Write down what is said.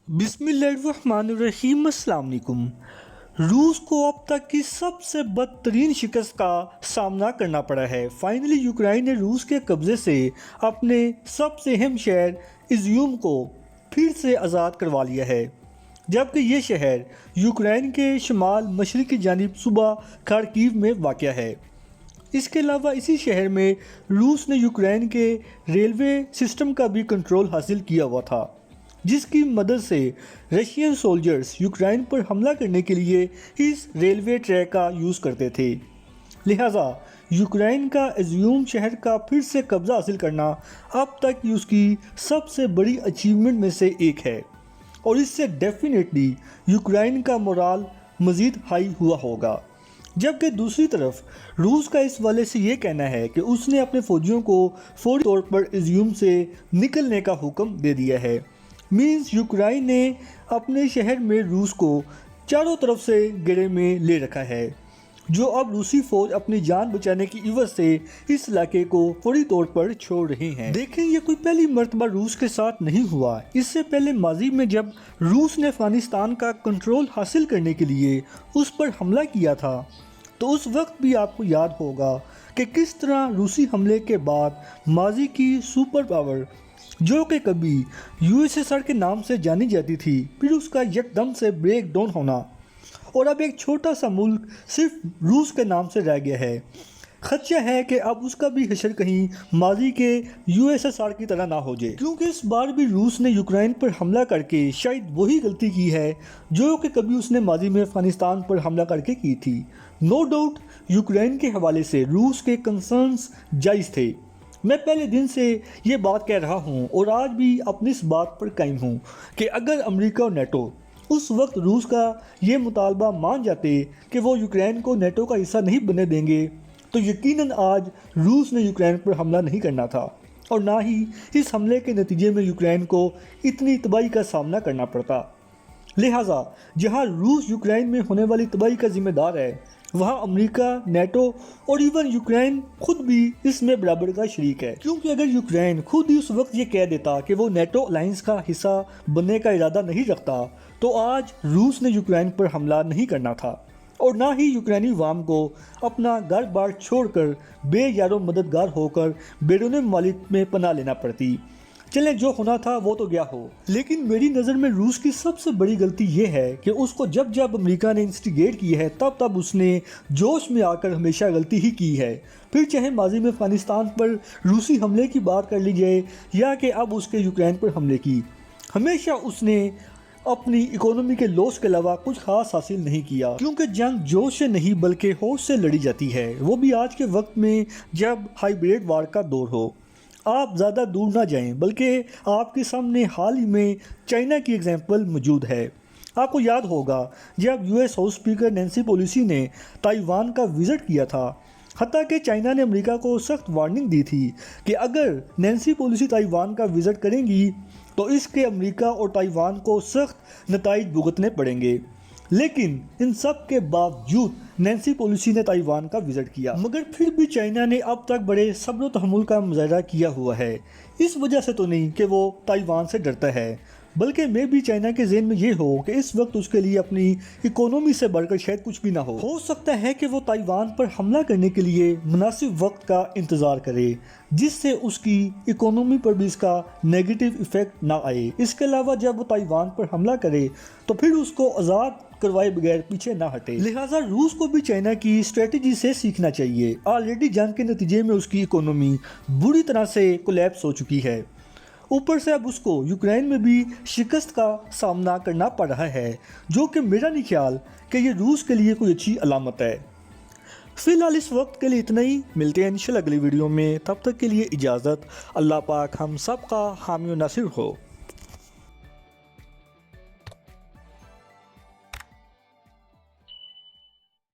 بسم اللہ الرحمن الرحیم۔ السلام علیکم۔ روس کو اب تک کی سب سے بدترین شکست کا سامنا کرنا پڑا ہے۔ فائنلی یوکرائن نے روس کے قبضے سے اپنے سب سے اہم شہر ایزیوم کو پھر سے آزاد کروا لیا ہے، جبکہ یہ شہر یوکرائن کے شمال مشرقی جانب صوبہ خارکیو میں واقع ہے۔ اس کے علاوہ اسی شہر میں روس نے یوکرائن کے ریلوے سسٹم کا بھی کنٹرول حاصل کیا ہوا تھا، جس کی مدد سے رشین سولجرز یوکرائن پر حملہ کرنے کے لیے اس ریلوے ٹریک کا یوز کرتے تھے۔ لہٰذا یوکرائن کا ایزیوم شہر کا پھر سے قبضہ حاصل کرنا اب تک کی اس کی سب سے بڑی اچیومنٹ میں سے ایک ہے، اور اس سے ڈیفینیٹلی یوکرائن کا مورال مزید ہائی ہوا ہوگا۔ جبکہ دوسری طرف روس کا اس والے سے یہ کہنا ہے کہ اس نے اپنے فوجیوں کو فوری طور پر ایزیوم سے نکلنے کا حکم دے دیا ہے۔ مینز یوکرائن نے اپنے شہر میں روس کو چاروں طرف سے گھیرے میں لے رکھا ہے، جو اب روسی فوج اپنی جان بچانے کی عوض سے اس علاقے کو فوری طور پر چھوڑ رہی ہیں۔ دیکھیں، یہ کوئی پہلی مرتبہ روس کے ساتھ نہیں ہوا۔ اس سے پہلے ماضی میں جب روس نے افغانستان کا کنٹرول حاصل کرنے کے لیے اس پر حملہ کیا تھا، تو اس وقت بھی آپ کو یاد ہوگا کہ کس طرح روسی حملے کے بعد ماضی کی سپر پاور، جو کہ کبھی USSR کے نام سے جانی جاتی تھی، پھر اس کا یکدم سے بریک ڈاؤن ہونا، اور اب ایک چھوٹا سا ملک صرف روس کے نام سے رہ گیا ہے۔ خدشہ ہے کہ اب اس کا بھی حشر کہیں ماضی کے USSR کی طرح نہ ہو جائے، کیونکہ اس بار بھی روس نے یوکرائن پر حملہ کر کے شاید وہی غلطی کی ہے جو کہ کبھی اس نے ماضی میں افغانستان پر حملہ کر کے کی تھی۔ نو ڈاؤٹ یوکرائن کے حوالے سے روس کے کنسرنز جائز تھے۔ میں پہلے دن سے یہ بات کہہ رہا ہوں اور آج بھی اپنی اس بات پر قائم ہوں کہ اگر امریکہ اور نیٹو اس وقت روس کا یہ مطالبہ مان جاتے کہ وہ یوکرائن کو نیٹو کا حصہ نہیں بننے دیں گے، تو یقیناً آج روس نے یوکرائن پر حملہ نہیں کرنا تھا، اور نہ ہی اس حملے کے نتیجے میں یوکرائن کو اتنی تباہی کا سامنا کرنا پڑتا۔ لہٰذا جہاں روس یوکرائن میں ہونے والی تباہی کا ذمہ دار ہے، وہاں امریکہ، نیٹو اور ایون یوکرائن خود بھی اس میں برابر کا شریک ہے، کیونکہ اگر یوکرائن خود ہی اس وقت یہ کہہ دیتا کہ وہ نیٹو الائنس کا حصہ بننے کا ارادہ نہیں رکھتا، تو آج روس نے یوکرائن پر حملہ نہیں کرنا تھا، اور نہ ہی یوکرائنی عوام کو اپنا گھر بار چھوڑ کر بے یار و مددگار ہو کر بیرون ممالک میں پناہ لینا پڑتی۔ چلیں، جو ہونا تھا وہ تو گیا ہو، لیکن میری نظر میں روس کی سب سے بڑی غلطی یہ ہے کہ اس کو جب امریکہ نے انسٹیگیٹ کی ہے، تب اس نے جوش میں آ کر ہمیشہ غلطی ہی کی ہے۔ پھر چاہے ماضی میں افغانستان پر روسی حملے کی بات کر لی جائے یا کہ اب اس کے یوکرائن پر حملے کی، ہمیشہ اس نے اپنی اکانومی کے لوس کے علاوہ کچھ خاص حاصل نہیں کیا، کیونکہ جنگ جوش سے نہیں بلکہ ہوش سے لڑی جاتی ہے، وہ بھی آج کے وقت میں جب ہائیبریڈ وار کا دور ہو۔ آپ زیادہ دور نہ جائیں، بلکہ آپ کے سامنے حال ہی میں چائنا کی اگزامپل موجود ہے۔ آپ کو یاد ہوگا جب US house speaker Nancy Pelosi نے تائیوان کا وزٹ کیا تھا، حتیٰ کہ چائنا نے امریکہ کو سخت وارننگ دی تھی کہ اگر نینسی پیلوسی تائیوان کا وزٹ کریں گی تو اس کے امریکہ اور تائیوان کو سخت نتائج بھگتنے پڑیں گے۔ لیکن ان سب کے باوجود نینسی پیلوسی نے تائیوان کا وزٹ کیا، مگر پھر بھی چائنا نے اب تک بڑے صبر و تحمل کا مظاہرہ کیا ہوا ہے۔ اس وجہ سے تو نہیں کہ وہ تائیوان سے ڈرتا ہے، بلکہ میں بھی چائنا کے ذہن میں یہ ہو کہ اس وقت اس کے لیے اپنی اکانومی سے بڑھ کر شاید کچھ بھی نہ ہو سکتا ہے کہ وہ تائیوان پر حملہ کرنے کے لیے مناسب وقت کا انتظار کرے، جس سے اس کی اکانومی پر بھی اس کا نیگیٹو ایفیکٹ نہ آئے۔ اس کے علاوہ جب وہ تائیوان پر حملہ کرے تو پھر اس کو آزاد کروائے بغیر پیچھے نہ ہٹے۔ لہٰذا روس کو بھی چائنا کی اسٹریٹجی سے سیکھنا چاہیے۔ آلریڈی جنگ کے نتیجے میں اس کی اکانومی بری طرح سے کولیپس ہو چکی ہے، اوپر سے اب اس کو یوکرائن میں بھی شکست کا سامنا کرنا پڑ رہا ہے، جو کہ میرا نہیں خیال کہ یہ روس کے لیے کوئی اچھی علامت ہے۔ فی الحال اس وقت کے لیے اتنا ہی، ملتے ہیں انشاءاللہ اگلی ویڈیو میں، تب تک کے لیے اجازت۔ اللہ پاک ہم سب کا حامی و ناصر ہو۔